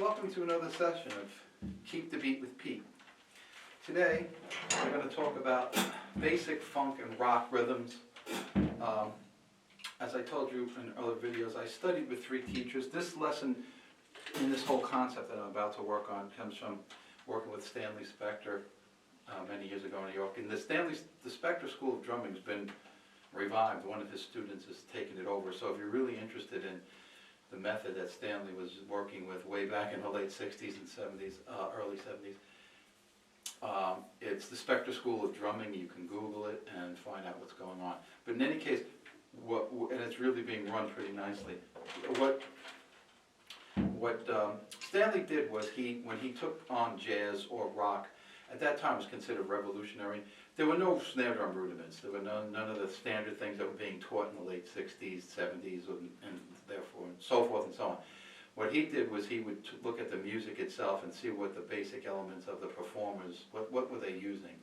Welcome to another session of Keep the Beat with Pete. Today, we're going to talk about basic funk and rock rhythms. As I told you in other videos, I studied with 3 teachers. This lesson, in this whole concept that I'm about to work on, comes from working with Stanley Spector many years ago in New York. And the Spector School of Drumming has been revived. One of his students has taken it over. So if you're really interested in the method that Stanley was working with way back in the late 60s and 70s, early 70s. It's the Spector School of Drumming. You can Google it and find out what's going on. But in any case, and it's really being run pretty nicely. What Stanley did was when he took on jazz or rock, at that time was considered revolutionary. There were no snare drum rudiments. There were none of the standard things that were being taught in the late 60s, 70s, and therefore, and so forth and so on. What he did was he would look at the music itself and see what the basic elements of the performers, what were they using.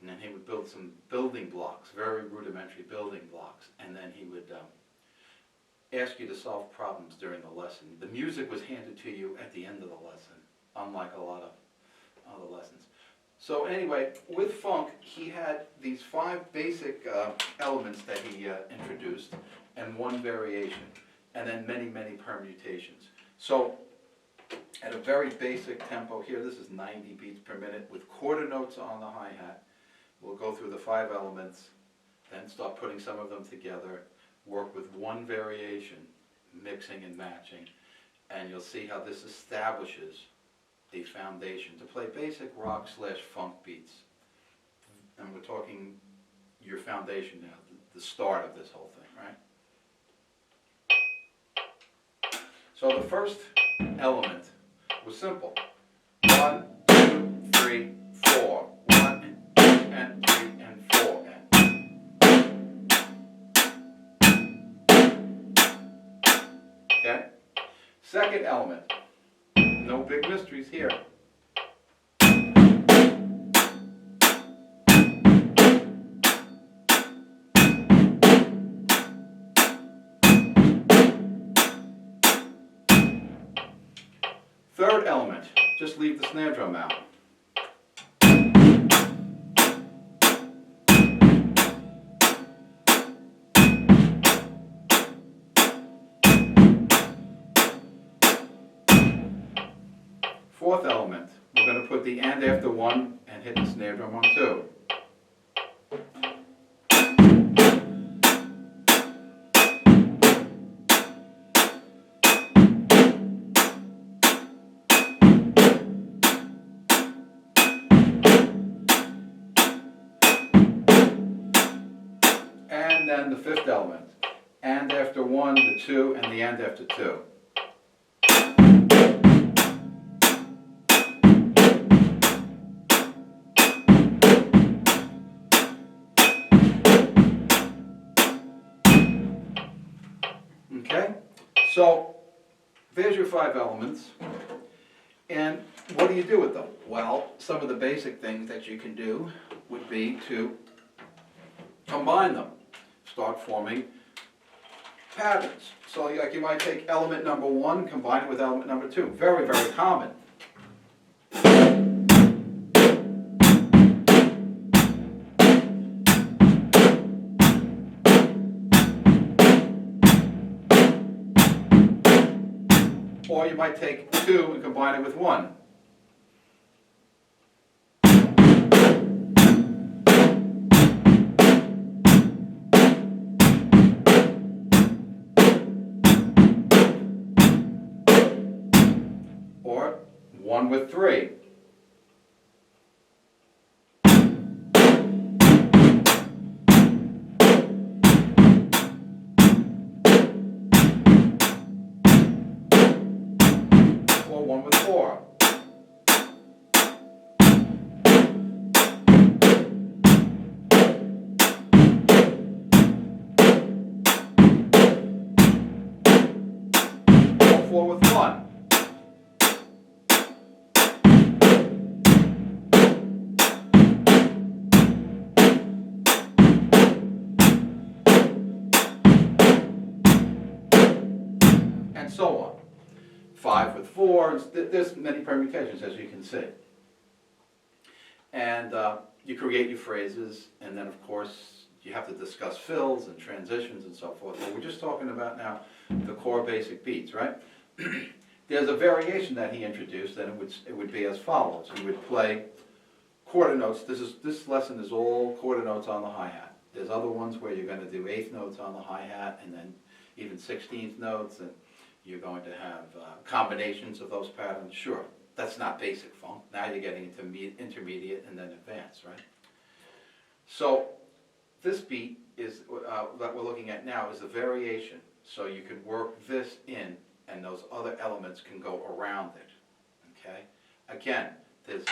And then he would build some building blocks, very rudimentary building blocks, and then he would ask you to solve problems during the lesson. The music was handed to you at the end of the lesson, unlike a lot of other lessons. So anyway, with funk, he had these 5 basic elements that he introduced, and 1 variation, and then many, many permutations. So at a very basic tempo here, this is 90 beats per minute with quarter notes on the hi-hat. We'll go through the 5 elements, then start putting some of them together, work with 1 variation, mixing and matching, and you'll see how this establishes a foundation to play basic rock/funk beats. And we're talking your foundation now, the start of this whole thing, right? So the first element was simple. 1, 2, 3, 4. 1 and 3 and 4 and. Okay? Second element. No big mysteries here. Third element, just leave the snare drum out. Fourth element, we're going to put the and after 1 and hit the snare drum on 2. And then the 5th element, and after 1, the 2, and the and after 2. Okay, so there's your 5 elements, and what do you do with them? Well, some of the basic things that you can do would be to combine them, start forming patterns. So like you might take element number 1, combine it with element number 2. Very, very common. Or you might take 2 and combine it with 1. Or 1 with 3. Or 1 with 4. Or 4 with 1. And so on. 5 with 4. chords, there's many permutations, as you can see. And you create your phrases, and then of course you have to discuss fills and transitions and so forth. But we're just talking about now the core basic beats, right? There's a variation that he introduced, and it would be as follows. He would play quarter notes. This lesson is all quarter notes on the hi-hat. There's other ones where you're going to do eighth notes on the hi-hat, and then even 16th notes, and you're going to have combinations of those patterns. Sure, that's not basic funk. Now you're getting into intermediate and then advanced, right? So this beat is that we're looking at now is a variation. So you could work this in, and those other elements can go around it, okay? Again, there's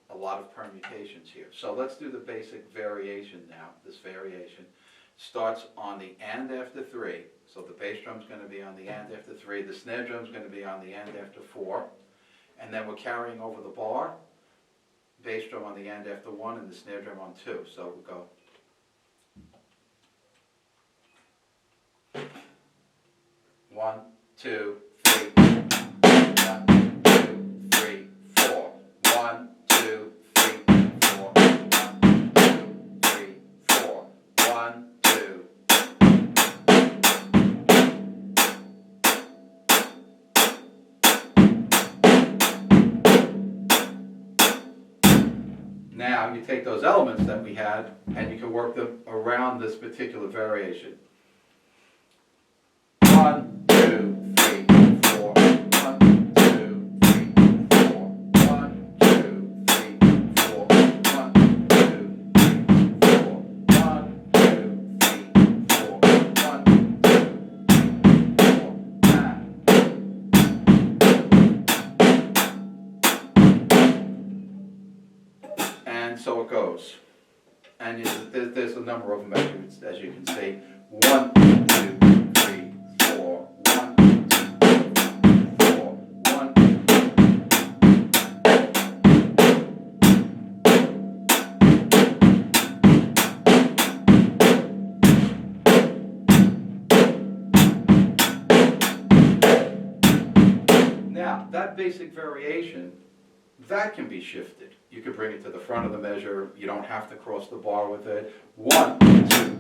a lot of permutations here. So let's do the basic variation now. This variation starts on the and after 3. So the bass drum's going to be on the and after 3. The snare drum's going to be on the and after 4. And then we're carrying over the bar. Bass drum on the and after 1 and the snare drum on 2. So we'll go. One, two, three. 1, 2, 3, 4. 1, 2, 3, 4. 1, 2, 3, 4. 1, 2. Now you take those elements that we had and you can work them around this particular variation. 1, 2, 3, 4. 1, 2, 3, 4. 1, 2, 3, 4. 1, 2, 3, 4. 1, 2, 3, 4. 1, 2, 3, 4. And so it goes. And there's a number of them as you can see. 1, 2, 3, 4. 1, 2, 4. 1. Now, that basic variation, that can be shifted. You could bring it to the front of the measure. You don't have to cross the bar with it. 1, 2, 3,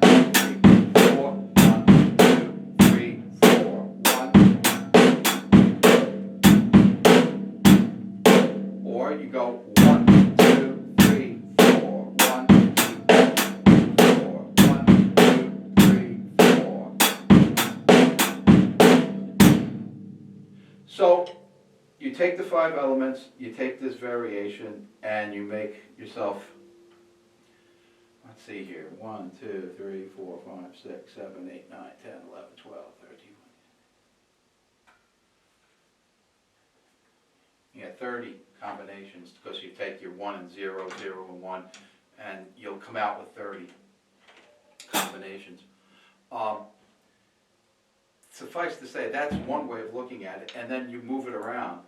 4. 1, 2, 3, 4. 1. Or you go 1, 2, 3, 4. 1, 2, 4. 1, 2, 3, 4. So you take the 5 elements, you take this variation, and you make yourself, let's see here, 1, 2, 3, 4, 5, 6, 7, 8, 9, 10, 11, 12, 13. You get 30 combinations because you take your 1 and 0, 0 and 1, and you'll come out with 30 combinations. Suffice to say, that's one way of looking at it, and then you move it around.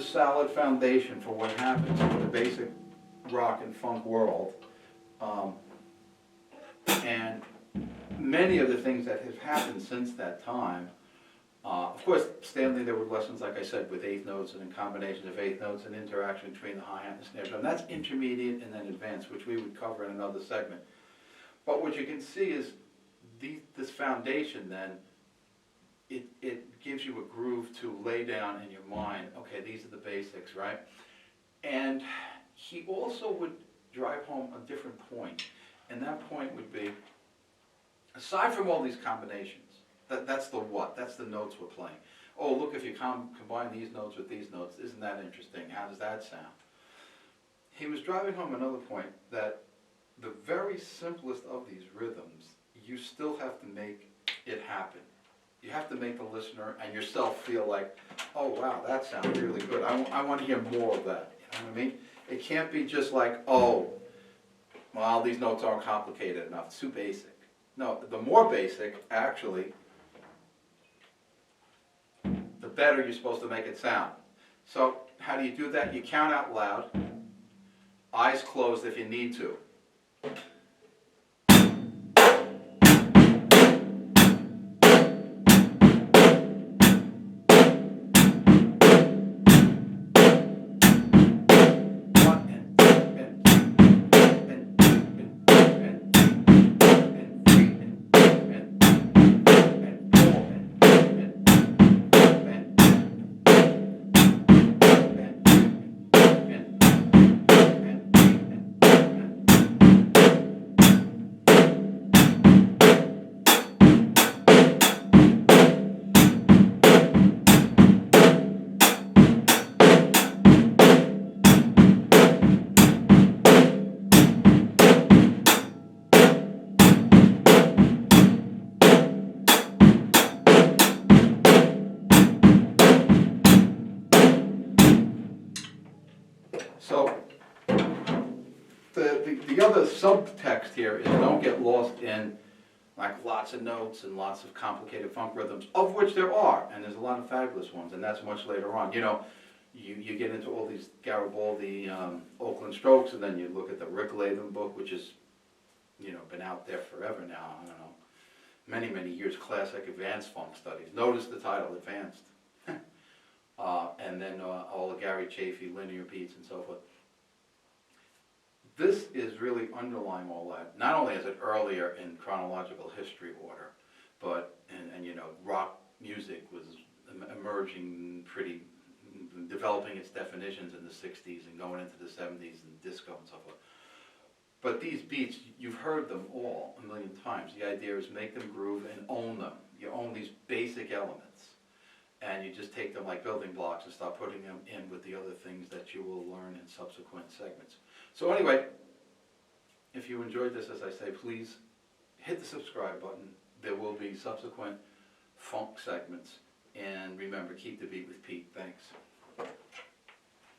Solid foundation for what happens in the basic rock and funk world, and many of the things that have happened since that time. Of course, Stanley, there were lessons, like I said, with eighth notes and in combinations of eighth notes and interaction between the hi-hat and the snare drum. That's intermediate and then advanced, which we would cover in another segment. But what you can see is this foundation then, it gives you a groove to lay down in your mind, okay, these are the basics, right? And he also would drive home a different point, and that point would be, aside from all these combinations, that's the what, that's the notes we're playing. oh, look, if you combine these notes with these notes, isn't that interesting? How does that sound? He was driving home another point, that the very simplest of these rhythms, you still have to make it happen. You have to make the listener and yourself feel like, oh wow, that sounds really good. I want to hear more of that. You know what I mean? It can't be just like, oh, well, these notes aren't complicated enough. It's too basic. No, the more basic, actually, the better you're supposed to make it sound. So how do you do that? You count out loud, eyes closed if you need to. So the other subtext here is don't get lost in like lots of notes and lots of complicated funk rhythms, of which there are, and there's a lot of fabulous ones, and that's much later on. You know, you get into all these Garibaldi, Oakland Strokes, and then you look at the Rick Latham book, which is, you know, been out there forever now, I don't know, many, many years, Classic Advanced Funk Studies. Notice the title, Advanced. And then all the Gary Chaffee linear beats and so forth. This is really underlying all that. Not only is it earlier in chronological history order, but, and you know, rock music was emerging pretty, developing its definitions in the 60s and going into the 70s and disco and so forth. But these beats, you've heard them all a million times. The idea is make them groove and own them. You own these basic elements. And you just take them like building blocks and start putting them in with the other things that you will learn in subsequent segments. So anyway, if you enjoyed this, as I say, please hit the subscribe button. There will be subsequent funk segments. And remember, keep the beat with Pete. Thanks.